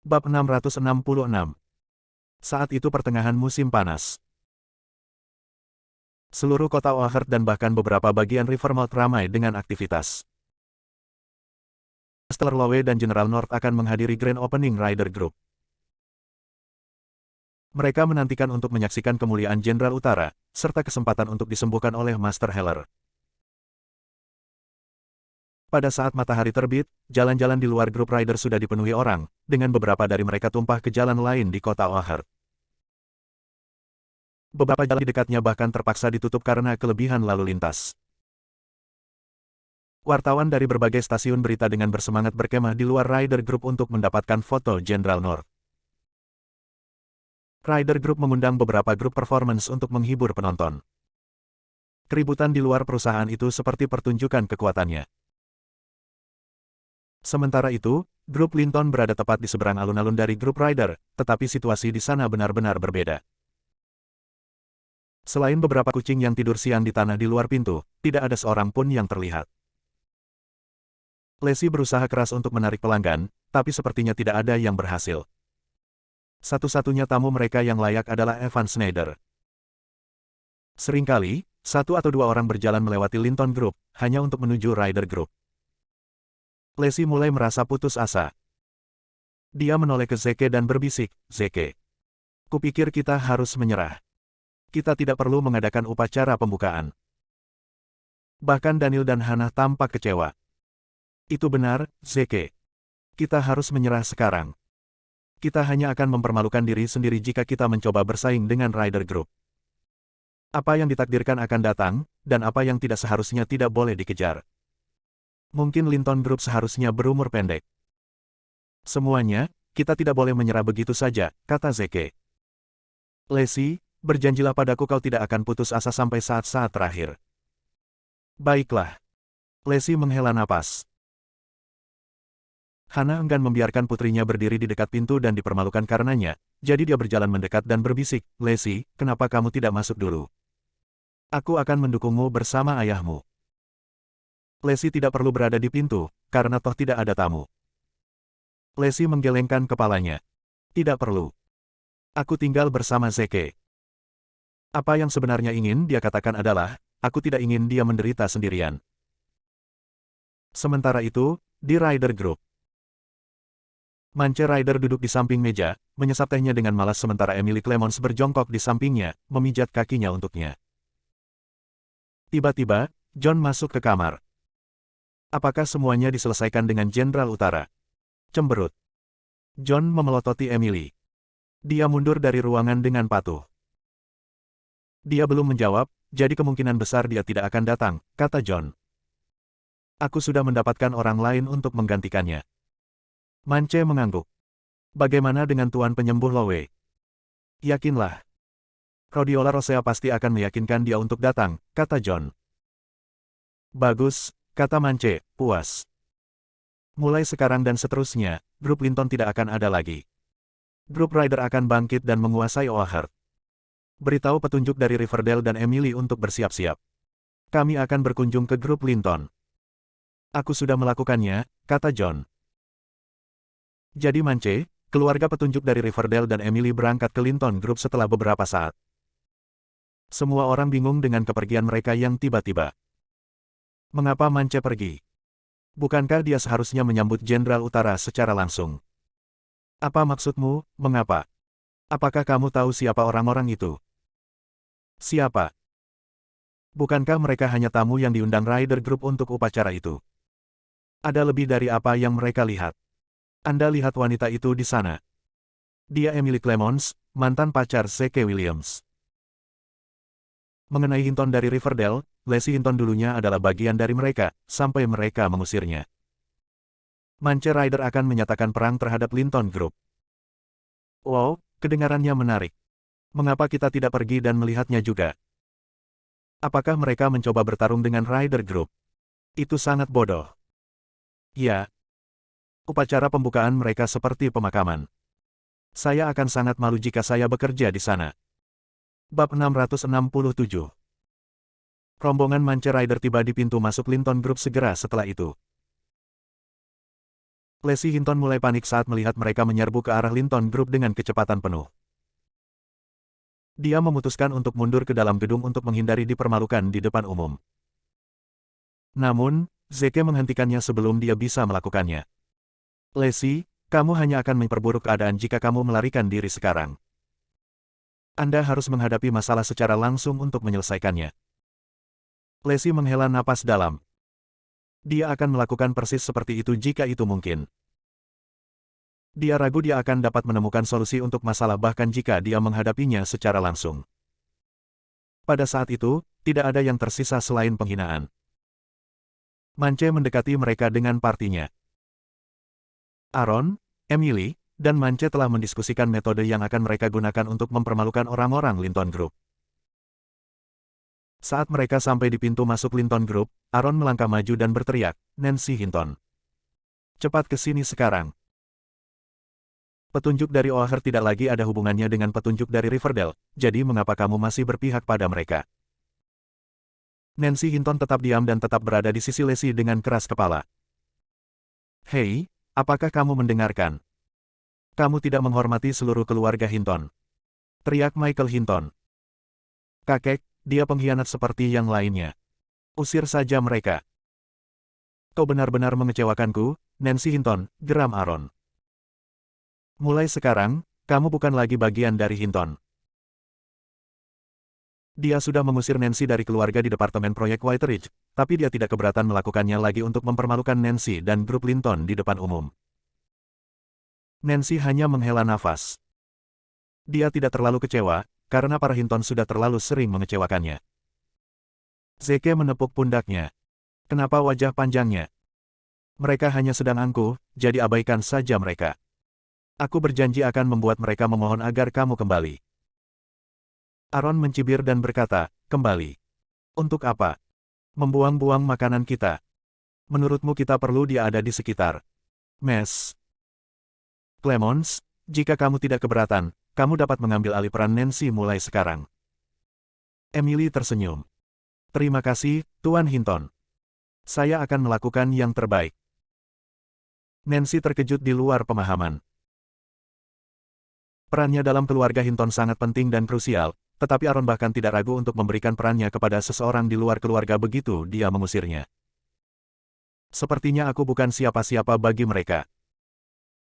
Bab 666. Saat itu pertengahan musim panas. Seluruh kota Oakherd dan bahkan beberapa bagian Rivermouth ramai dengan aktivitas. Master Lowe dan General North akan menghadiri Grand Opening Rider Group. Mereka menantikan untuk menyaksikan kemuliaan Jenderal Utara, serta kesempatan untuk disembuhkan oleh Master Heller. Pada saat matahari terbit, jalan-jalan di luar grup rider sudah dipenuhi orang, dengan beberapa dari mereka tumpah ke jalan lain di kota Oakherd. Beberapa jalan di dekatnya bahkan terpaksa ditutup karena kelebihan lalu lintas. Wartawan dari berbagai stasiun berita dengan bersemangat berkemah di luar Rider Group untuk mendapatkan foto Jenderal North. Rider Group mengundang beberapa grup performance untuk menghibur penonton. Keributan di luar perusahaan itu seperti pertunjukan kekuatannya. Sementara itu, grup Linton berada tepat di seberang alun-alun dari grup Rider, tetapi situasi di sana benar-benar berbeda. Selain beberapa kucing yang tidur siang di tanah di luar pintu, tidak ada seorang pun yang terlihat. Lacey berusaha keras untuk menarik pelanggan, tapi sepertinya tidak ada yang berhasil. Satu-satunya tamu mereka yang layak adalah Evan Schneider. Seringkali, satu atau dua orang berjalan melewati Linton Group, hanya untuk menuju Rider Group. Lacey mulai merasa putus asa. Dia menoleh ke Zeke dan berbisik, "Zeke, kupikir kita harus menyerah. Kita tidak perlu mengadakan upacara pembukaan." Bahkan Daniel dan Hannah tampak kecewa. "Itu benar, Zeke. Kita harus menyerah sekarang. Kita hanya akan mempermalukan diri sendiri jika kita mencoba bersaing dengan Rider Group. Apa yang ditakdirkan akan datang, dan apa yang tidak seharusnya tidak boleh dikejar. Mungkin Linton Group seharusnya berumur pendek. Semuanya, kita tidak boleh menyerah begitu saja," kata Zeke. "Lacey, berjanjilah padaku kau tidak akan putus asa sampai saat-saat terakhir." "Baiklah." Lacey menghela napas. Hannah enggan membiarkan putrinya berdiri di dekat pintu dan dipermalukan karenanya, jadi dia berjalan mendekat dan berbisik, "Lacey, kenapa kamu tidak masuk dulu? Aku akan mendukungmu bersama ayahmu." Lacey tidak perlu berada di pintu, karena toh tidak ada tamu. Lacey menggelengkan kepalanya. "Tidak perlu. Aku tinggal bersama Zeke." Apa yang sebenarnya ingin dia katakan adalah, "Aku tidak ingin dia menderita sendirian." Sementara itu, di Rider Group. Mance Rider duduk di samping meja, menyesap tehnya dengan malas sementara Emily Clemons berjongkok di sampingnya, memijat kakinya untuknya. Tiba-tiba, John masuk ke kamar. "Apakah semuanya diselesaikan dengan Jenderal Utara?" cemberut. John memelototi Emily. Dia mundur dari ruangan dengan patuh. Dia belum menjawab, jadi kemungkinan besar dia tidak akan datang, kata John. "Aku sudah mendapatkan orang lain untuk menggantikannya." Mance mengangguk. "Bagaimana dengan Tuan Penyembuh Lowe?" "Yakinlah. Rhodiola Rosea pasti akan meyakinkan dia untuk datang," kata John. "Bagus," kata Mance, puas. "Mulai sekarang dan seterusnya, grup Linton tidak akan ada lagi. Grup Rider akan bangkit dan menguasai Oakherd. Beritahu petunjuk dari Riverdale dan Emily untuk bersiap-siap. Kami akan berkunjung ke grup Linton." "Aku sudah melakukannya," kata John. Jadi Mance, keluarga petunjuk dari Riverdale dan Emily berangkat ke Linton Group setelah beberapa saat. Semua orang bingung dengan kepergian mereka yang tiba-tiba. Mengapa Mance pergi? Bukankah dia seharusnya menyambut Jenderal Utara secara langsung? "Apa maksudmu, mengapa? Apakah kamu tahu siapa orang-orang itu?" "Siapa? Bukankah mereka hanya tamu yang diundang Rider Group untuk upacara itu? Ada lebih dari apa yang mereka lihat. Anda lihat wanita itu di sana. Dia Emily Clemons, mantan pacar Zeke Williams." Mengenai Hinton dari Riverdale, Lacey Hinton dulunya adalah bagian dari mereka, sampai mereka mengusirnya. Mance Rider akan menyatakan perang terhadap Linton Group. "Wow, kedengarannya menarik. Mengapa kita tidak pergi dan melihatnya juga? Apakah mereka mencoba bertarung dengan Rider Group? Itu sangat bodoh." "Ya. Upacara pembukaan mereka seperti pemakaman. Saya akan sangat malu jika saya bekerja di sana." Bab 667. Rombongan Mance Rider tiba di pintu masuk Linton Group segera setelah itu. Lacey Hinton mulai panik saat melihat mereka menyerbu ke arah Linton Group dengan kecepatan penuh. Dia memutuskan untuk mundur ke dalam gedung untuk menghindari dipermalukan di depan umum. Namun, Zeke menghentikannya sebelum dia bisa melakukannya. Lacey, kamu hanya akan memperburuk keadaan jika kamu melarikan diri sekarang. Anda harus menghadapi masalah secara langsung untuk menyelesaikannya. Lacey menghela napas dalam. Dia akan melakukan persis seperti itu jika itu mungkin. Dia ragu dia akan dapat menemukan solusi untuk masalah bahkan jika dia menghadapinya secara langsung. Pada saat itu, tidak ada yang tersisa selain penghinaan. Mance mendekati mereka dengan partinya. Aaron, Emily, dan Mance telah mendiskusikan metode yang akan mereka gunakan untuk mempermalukan orang-orang Linton Group. Saat mereka sampai di pintu masuk Linton Group, Aaron melangkah maju dan berteriak, "Nancy Hinton. Cepat ke sini sekarang." Petunjuk dari O'Hare tidak lagi ada hubungannya dengan petunjuk dari Riverdale, jadi mengapa kamu masih berpihak pada mereka? Nancy Hinton tetap diam dan tetap berada di sisi Lacey dengan keras kepala. "Hei, apakah kamu mendengarkan? Kamu tidak menghormati seluruh keluarga Hinton," teriak Michael Hinton. "Kakek, dia pengkhianat seperti yang lainnya. Usir saja mereka." "Kau benar-benar mengecewakanku, Nancy Hinton," geram Aaron. "Mulai sekarang, kamu bukan lagi bagian dari Hinton." Dia sudah mengusir Nancy dari keluarga di departemen proyek White Ridge, tapi dia tidak keberatan melakukannya lagi untuk mempermalukan Nancy dan grup Linton di depan umum. Nancy hanya menghela nafas. Dia tidak terlalu kecewa, karena para Hinton sudah terlalu sering mengecewakannya. Zeke menepuk pundaknya. "Kenapa wajah panjangnya? Mereka hanya sedang angkuh, jadi abaikan saja mereka. Aku berjanji akan membuat mereka memohon agar kamu kembali." Aaron mencibir dan berkata, "Kembali. Untuk apa? Membuang-buang makanan kita. Menurutmu kita perlu dia ada di sekitar mes. Clemons, jika kamu tidak keberatan, kamu dapat mengambil alih peran Nancy mulai sekarang." Emily tersenyum. "Terima kasih, Tuan Hinton. Saya akan melakukan yang terbaik." Nancy terkejut di luar pemahaman. Perannya dalam keluarga Hinton sangat penting dan krusial, tetapi Aaron bahkan tidak ragu untuk memberikan perannya kepada seseorang di luar keluarga begitu dia mengusirnya. "Sepertinya aku bukan siapa-siapa bagi mereka."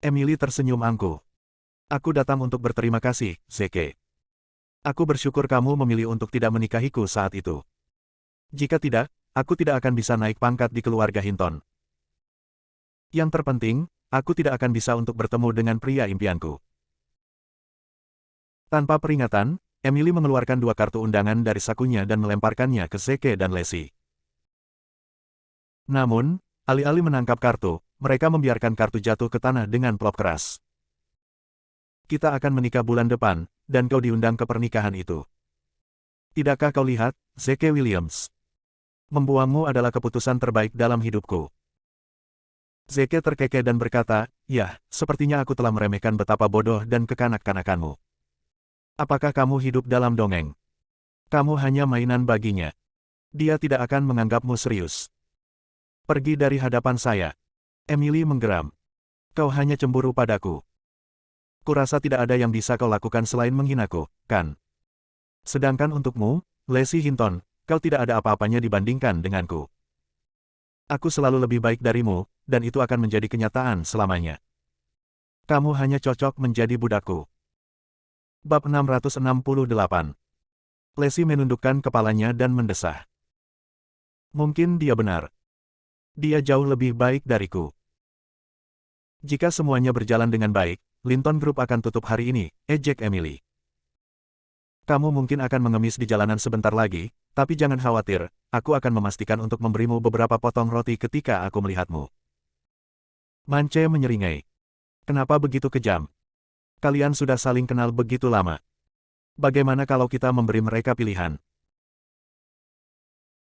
Emily tersenyum angkuh. "Aku datang untuk berterima kasih, Zeke. Aku bersyukur kamu memilih untuk tidak menikahiku saat itu. Jika tidak, aku tidak akan bisa naik pangkat di keluarga Hinton. Yang terpenting, aku tidak akan bisa untuk bertemu dengan pria impianku." Tanpa peringatan, Emily mengeluarkan 2 kartu undangan dari sakunya dan melemparkannya ke Zeke dan Lacey. Namun, alih-alih menangkap kartu, mereka membiarkan kartu jatuh ke tanah dengan plop keras. "Kita akan menikah bulan depan, dan kau diundang ke pernikahan itu. Tidakkah kau lihat, Zeke Williams? Membuangmu adalah keputusan terbaik dalam hidupku." Zeke terkekeh dan berkata, "Ya, sepertinya aku telah meremehkan betapa bodoh dan kekanak-kanakanmu. Apakah kamu hidup dalam dongeng? Kamu hanya mainan baginya. Dia tidak akan menganggapmu serius. Pergi dari hadapan saya." Emily menggeram. "Kau hanya cemburu padaku. Kurasa tidak ada yang bisa kau lakukan selain menghinaku, kan? Sedangkan untukmu, Lacey Hinton, kau tidak ada apa-apanya dibandingkan denganku. Aku selalu lebih baik darimu, dan itu akan menjadi kenyataan selamanya. Kamu hanya cocok menjadi budakku." Bab 668. Lacey menundukkan kepalanya dan mendesah. "Mungkin dia benar. Dia jauh lebih baik dariku. Jika semuanya berjalan dengan baik, Linton Group akan tutup hari ini," ejek Emily. "Kamu mungkin akan mengemis di jalanan sebentar lagi, tapi jangan khawatir, aku akan memastikan untuk memberimu beberapa potong roti ketika aku melihatmu." Mance menyeringai. "Kenapa begitu kejam? Kalian sudah saling kenal begitu lama. Bagaimana kalau kita memberi mereka pilihan?"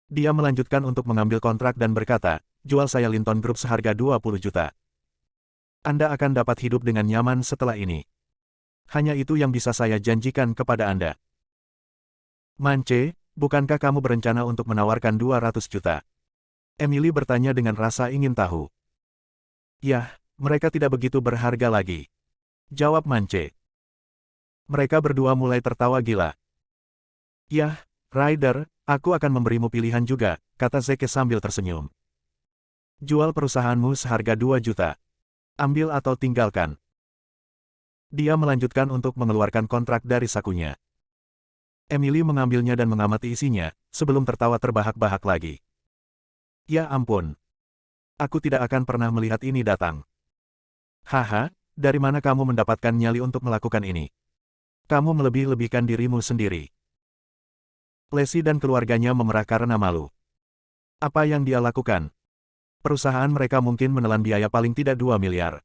Dia melanjutkan untuk mengambil kontrak dan berkata, "Jual saya Linton Group seharga 20 juta. Anda akan dapat hidup dengan nyaman setelah ini. Hanya itu yang bisa saya janjikan kepada Anda." "Mance, bukankah kamu berencana untuk menawarkan 200 juta? Emily bertanya dengan rasa ingin tahu. "Yah, Mereka tidak begitu berharga lagi. Jawab Mance. Mereka berdua mulai tertawa gila. Yah, Ryder, aku akan memberimu pilihan juga, kata Zeke sambil tersenyum. Jual perusahaanmu seharga 2 juta. Ambil atau tinggalkan. Dia melanjutkan untuk mengeluarkan kontrak dari sakunya. Emily mengambilnya dan mengamati isinya, sebelum tertawa terbahak-bahak lagi. Ya ampun. Aku tidak akan pernah melihat ini datang. Haha, dari mana kamu mendapatkan nyali untuk melakukan ini? Kamu melebih-lebihkan dirimu sendiri. Lacey dan keluarganya memerah karena malu. Apa yang dia lakukan? Perusahaan mereka mungkin menelan biaya paling tidak 2 miliar.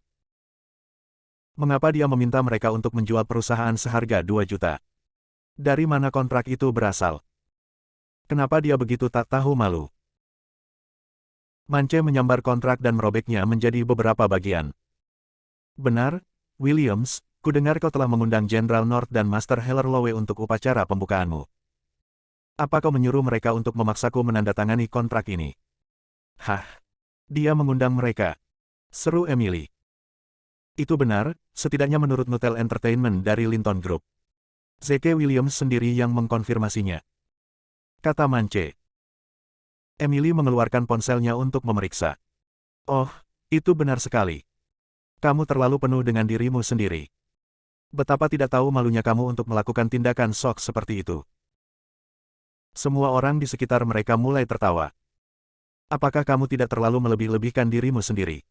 Mengapa dia meminta mereka untuk menjual perusahaan seharga 2 juta? Dari mana kontrak itu berasal? Kenapa dia begitu tak tahu malu? Mance menyambar kontrak dan merobeknya menjadi beberapa bagian. Benar, Williams, kudengar kau telah mengundang Jenderal North dan Master Heller Lowe untuk upacara pembukaanmu. Apa kau menyuruh mereka untuk memaksaku menandatangani kontrak ini? Hah? Dia mengundang mereka. Seru Emily. Itu benar, setidaknya menurut Nutel Entertainment dari Linton Group. Zeke Williams sendiri yang mengkonfirmasinya. Kata Mance. Emily mengeluarkan ponselnya untuk memeriksa. Oh, itu benar sekali. Kamu terlalu penuh dengan dirimu sendiri. Betapa tidak tahu malunya kamu untuk melakukan tindakan sok seperti itu. Semua orang di sekitar mereka mulai tertawa. Apakah kamu tidak terlalu melebih-lebihkan dirimu sendiri?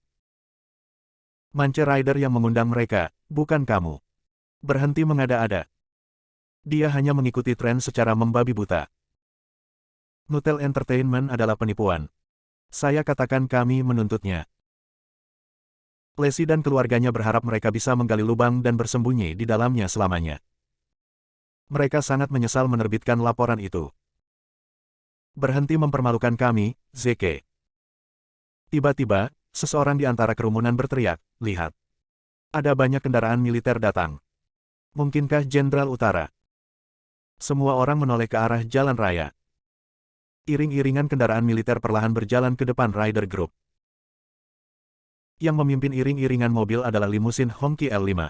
Mance Ryder yang mengundang mereka, bukan kamu. Berhenti mengada-ada. Dia hanya mengikuti tren secara membabi buta. Nutel Entertainment adalah penipuan. Saya katakan kami menuntutnya. Lacey dan keluarganya berharap mereka bisa menggali lubang dan bersembunyi di dalamnya selamanya. Mereka sangat menyesal menerbitkan laporan itu. Berhenti mempermalukan kami, Zeke. Tiba-tiba, seseorang di antara kerumunan berteriak, lihat. Ada banyak kendaraan militer datang. Mungkinkah Jenderal Utara? Semua orang menoleh ke arah jalan raya. Iring-iringan kendaraan militer perlahan berjalan ke depan Ryder Group. Yang memimpin iring-iringan mobil adalah limusin Hongqi L5.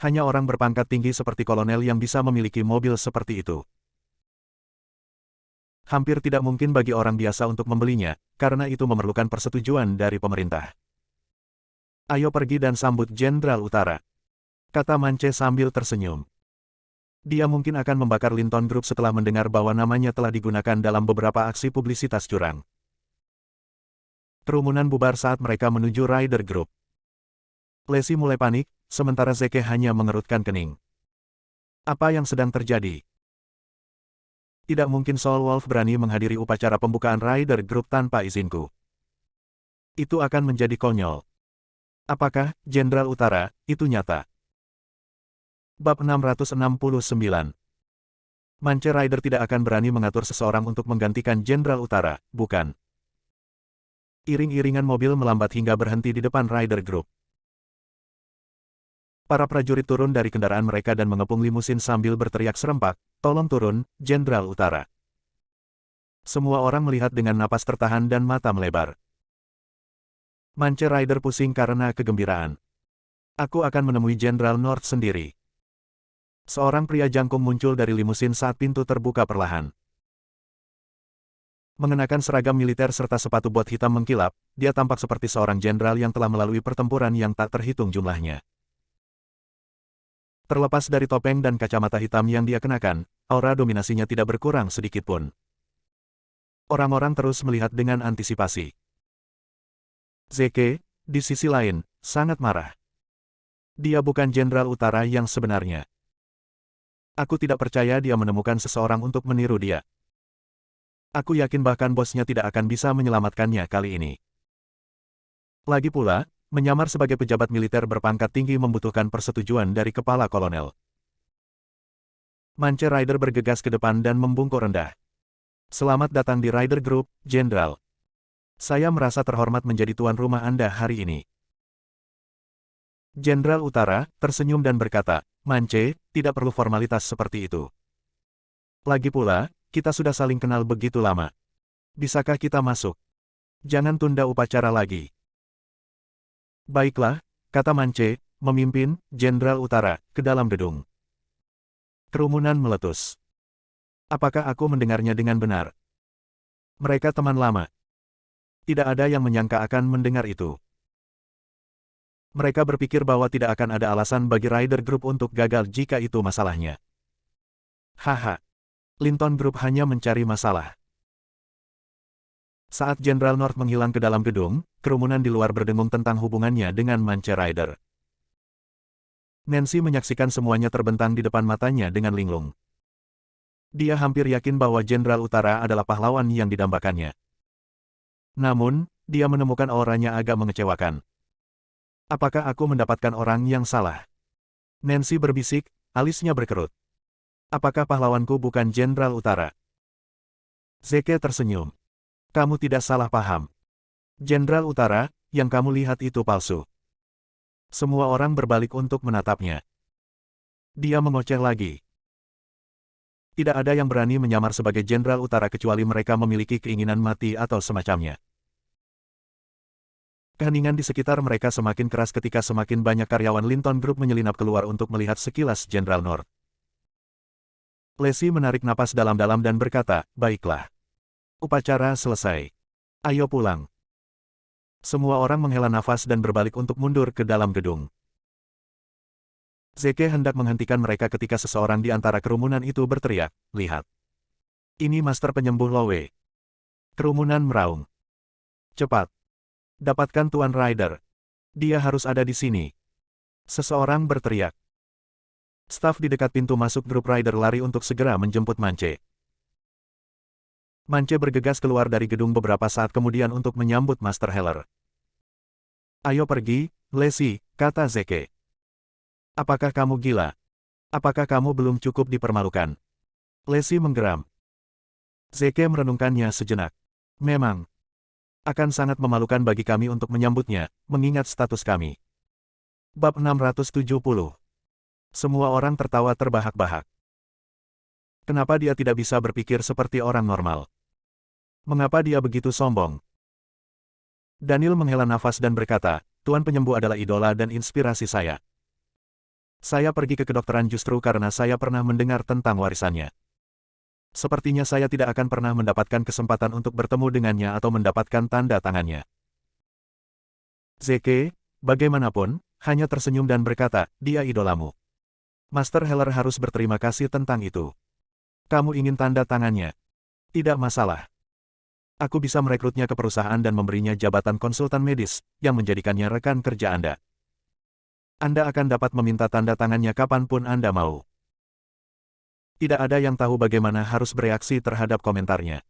Hanya orang berpangkat tinggi seperti kolonel yang bisa memiliki mobil seperti itu. Hampir tidak mungkin bagi orang biasa untuk membelinya, karena itu memerlukan persetujuan dari pemerintah. Ayo pergi dan sambut Jenderal Utara, kata Mance sambil tersenyum. Dia mungkin akan membakar Linton Group setelah mendengar bahwa namanya telah digunakan dalam beberapa aksi publisitas curang. Kerumunan bubar saat mereka menuju Ryder Group. Lacey mulai panik, sementara Zeke hanya mengerutkan kening. Apa yang sedang terjadi? Tidak mungkin Soul Wolf berani menghadiri upacara pembukaan Ryder Group tanpa izinku. Itu akan menjadi konyol. Apakah, Jenderal Utara, itu nyata? Bab 669. Mance Ryder tidak akan berani mengatur seseorang untuk menggantikan Jenderal Utara, bukan? Iring-iringan mobil melambat hingga berhenti di depan Ryder Group. Para prajurit turun dari kendaraan mereka dan mengepung limusin sambil berteriak serempak, tolong turun, Jenderal Utara. Semua orang melihat dengan napas tertahan dan mata melebar. Mance Ryder pusing karena kegembiraan. Aku akan menemui Jenderal North sendiri. Seorang pria jangkung muncul dari limusin saat pintu terbuka perlahan. Mengenakan seragam militer serta sepatu bot hitam mengkilap, dia tampak seperti seorang jenderal yang telah melalui pertempuran yang tak terhitung jumlahnya. Terlepas dari topeng dan kacamata hitam yang dia kenakan, aura dominasinya tidak berkurang sedikit pun. Orang-orang terus melihat dengan antisipasi. Zeke, di sisi lain, sangat marah. Dia bukan Jenderal Utara yang sebenarnya. Aku tidak percaya dia menemukan seseorang untuk meniru dia. Aku yakin bahkan bosnya tidak akan bisa menyelamatkannya kali ini. Lagi pula, menyamar sebagai pejabat militer berpangkat tinggi membutuhkan persetujuan dari kepala kolonel. Mance Ryder bergegas ke depan dan membungkuk rendah. Selamat datang di Ryder Group, Jenderal. Saya merasa terhormat menjadi tuan rumah Anda hari ini. Jenderal Utara tersenyum dan berkata, Mance, tidak perlu formalitas seperti itu. Lagi pula, kita sudah saling kenal begitu lama. Bisakah kita masuk? Jangan tunda upacara lagi. Baiklah, kata Mance, memimpin Jenderal Utara ke dalam gedung. Kerumunan meletus. Apakah aku mendengarnya dengan benar? Mereka teman lama. Tidak ada yang menyangka akan mendengar itu. Mereka berpikir bahwa tidak akan ada alasan bagi Rider Group untuk gagal jika itu masalahnya. Haha. Linton Group hanya mencari masalah. Saat Jenderal North menghilang ke dalam gedung, kerumunan di luar berdengung tentang hubungannya dengan Mance Rider. Nancy menyaksikan semuanya terbentang di depan matanya dengan linglung. Dia hampir yakin bahwa Jenderal Utara adalah pahlawan yang didambakannya. Namun, dia menemukan auranya agak mengecewakan. Apakah aku mendapatkan orang yang salah? Nancy berbisik, alisnya berkerut. Apakah pahlawanku bukan Jenderal Utara? Zeke tersenyum. Kamu tidak salah paham. Jenderal Utara, yang kamu lihat itu palsu. Semua orang berbalik untuk menatapnya. Dia mengoceh lagi. Tidak ada yang berani menyamar sebagai Jenderal Utara kecuali mereka memiliki keinginan mati atau semacamnya. Keheningan di sekitar mereka semakin keras ketika semakin banyak karyawan Linton Group menyelinap keluar untuk melihat sekilas Jenderal North. Lacey menarik napas dalam-dalam dan berkata, baiklah. Upacara selesai. Ayo pulang. Semua orang menghela nafas dan berbalik untuk mundur ke dalam gedung. Zeke hendak menghentikan mereka ketika seseorang di antara kerumunan itu berteriak, lihat. Ini Master Penyembuh Lowe. Kerumunan meraung. Cepat. Dapatkan Tuan Rider. Dia harus ada di sini. Seseorang berteriak. Staf di dekat pintu masuk grup Rider lari untuk segera menjemput Mance. Mance bergegas keluar dari gedung beberapa saat kemudian untuk menyambut Master Heller. Ayo pergi, Lacey, kata Zeke. Apakah kamu gila? Apakah kamu belum cukup dipermalukan? Lacey menggeram. Zeke merenungkannya sejenak. Memang. Akan sangat memalukan bagi kami untuk menyambutnya, mengingat status kami. Bab 670. Semua orang tertawa terbahak-bahak. Kenapa dia tidak bisa berpikir seperti orang normal? Mengapa dia begitu sombong? Daniel menghela nafas dan berkata, Tuan Penyembuh adalah idola dan inspirasi saya. Saya pergi ke kedokteran justru karena saya pernah mendengar tentang warisannya. Sepertinya saya tidak akan pernah mendapatkan kesempatan untuk bertemu dengannya atau mendapatkan tanda tangannya. Zeke, bagaimanapun, hanya tersenyum dan berkata, dia idolamu. Master Heller harus berterima kasih tentang itu. Kamu ingin tanda tangannya? Tidak masalah. Aku bisa merekrutnya ke perusahaan dan memberinya jabatan konsultan medis, yang menjadikannya rekan kerja Anda. Anda akan dapat meminta tanda tangannya kapanpun Anda mau. Tidak ada yang tahu bagaimana harus bereaksi terhadap komentarnya.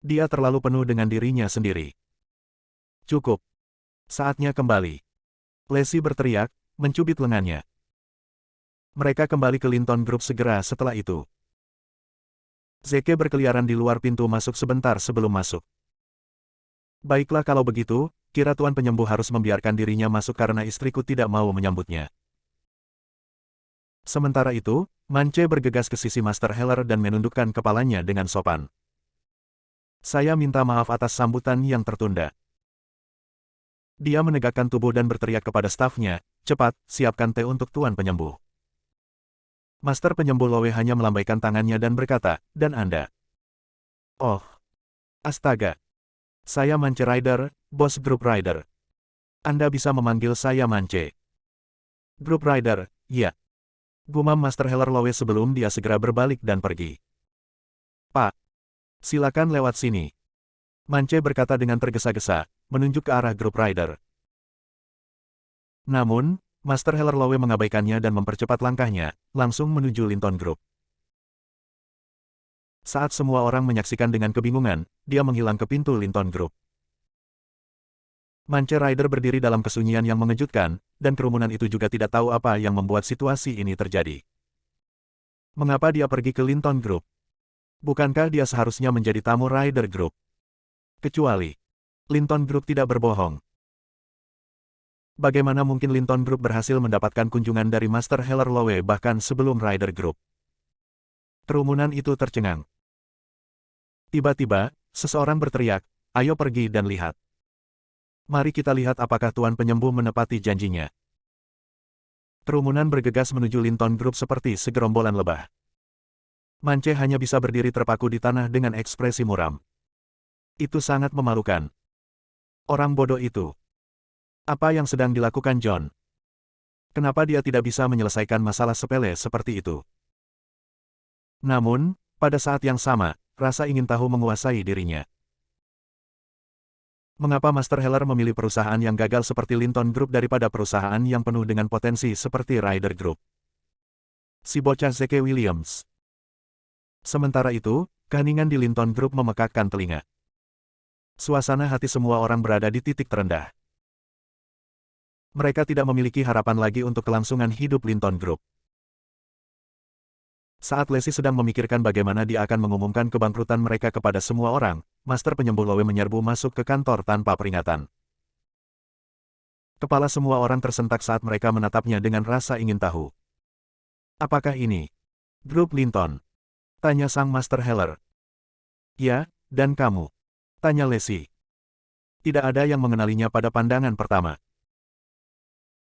Dia terlalu penuh dengan dirinya sendiri. Cukup. Saatnya kembali. Lacey berteriak, mencubit lengannya. Mereka kembali ke Linton Group segera setelah itu. Zeke berkeliaran di luar pintu masuk sebentar sebelum masuk. Baiklah kalau begitu, kira Tuan Penyembuh harus membiarkan dirinya masuk karena istriku tidak mau menyambutnya. Sementara itu, Mance bergegas ke sisi Master Heller dan menundukkan kepalanya dengan sopan. Saya minta maaf atas sambutan yang tertunda. Dia menegakkan tubuh dan berteriak kepada stafnya, cepat, siapkan teh untuk Tuan Penyembuh. Master Penyembuh Lowe hanya melambaikan tangannya dan berkata, dan Anda? Oh. Astaga. Saya Mance Rider, bos grup Rider. Anda bisa memanggil saya Mance. Grup Rider, ya. Gumam Master Heller Lowe sebelum dia segera berbalik dan pergi. Pak. Silakan lewat sini. Mance berkata dengan tergesa-gesa, menunjuk ke arah grup Rider. Namun, Master Heller Lowe mengabaikannya dan mempercepat langkahnya, langsung menuju Linton Group. Saat semua orang menyaksikan dengan kebingungan, dia menghilang ke pintu Linton Group. Mance Rider berdiri dalam kesunyian yang mengejutkan, dan kerumunan itu juga tidak tahu apa yang membuat situasi ini terjadi. Mengapa dia pergi ke Linton Group? Bukankah dia seharusnya menjadi tamu Rider Group? Kecuali, Linton Group tidak berbohong. Bagaimana mungkin Linton Group berhasil mendapatkan kunjungan dari Master Heller Lowe bahkan sebelum Rider Group? Kerumunan itu tercengang. Tiba-tiba, seseorang berteriak, ayo pergi dan lihat. Mari kita lihat apakah Tuan Penyembuh menepati janjinya. Kerumunan bergegas menuju Linton Group seperti segerombolan lebah. Mance hanya bisa berdiri terpaku di tanah dengan ekspresi muram. Itu sangat memalukan. Orang bodoh itu. Apa yang sedang dilakukan John? Kenapa dia tidak bisa menyelesaikan masalah sepele seperti itu? Namun, pada saat yang sama, rasa ingin tahu menguasai dirinya. Mengapa Master Heller memilih perusahaan yang gagal seperti Linton Group daripada perusahaan yang penuh dengan potensi seperti Ryder Group? Si bocah Zeke Williams. Sementara itu, keheningan di Linton Group memekakkan telinga. Suasana hati semua orang berada di titik terendah. Mereka tidak memiliki harapan lagi untuk kelangsungan hidup Linton Group. Saat Lacey sedang memikirkan bagaimana dia akan mengumumkan kebangkrutan mereka kepada semua orang, Master Penyembuh Lowe menyerbu masuk ke kantor tanpa peringatan. Kepala semua orang tersentak saat mereka menatapnya dengan rasa ingin tahu. Apakah ini grup Linton? Tanya sang Master Heller. Ya, dan kamu? Tanya Lacey. Tidak ada yang mengenalinya pada pandangan pertama.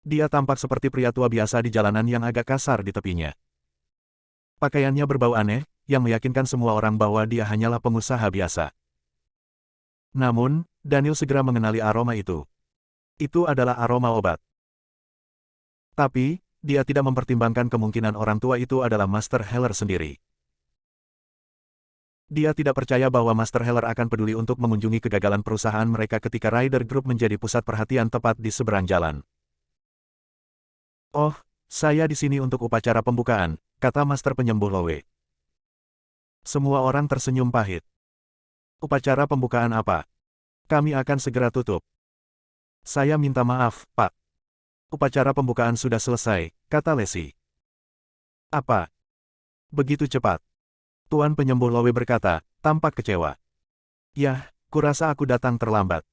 Dia tampak seperti pria tua biasa di jalanan yang agak kasar di tepinya. Pakaiannya berbau aneh, yang meyakinkan semua orang bahwa dia hanyalah pengusaha biasa. Namun, Daniel segera mengenali aroma itu. Itu adalah aroma obat. Tapi, dia tidak mempertimbangkan kemungkinan orang tua itu adalah Master Heller sendiri. Dia tidak percaya bahwa Master Heller akan peduli untuk mengunjungi kegagalan perusahaan mereka ketika Ryder Group menjadi pusat perhatian tepat di seberang jalan. Oh, saya di sini untuk upacara pembukaan, kata Master Penyembuh Lowe. Semua orang tersenyum pahit. Upacara pembukaan apa? Kami akan segera tutup. Saya minta maaf, Pak. Upacara pembukaan sudah selesai, kata Lacey. Apa? Begitu cepat? Tuan Penyembuh Lowe berkata, tampak kecewa. Yah, kurasa aku datang terlambat.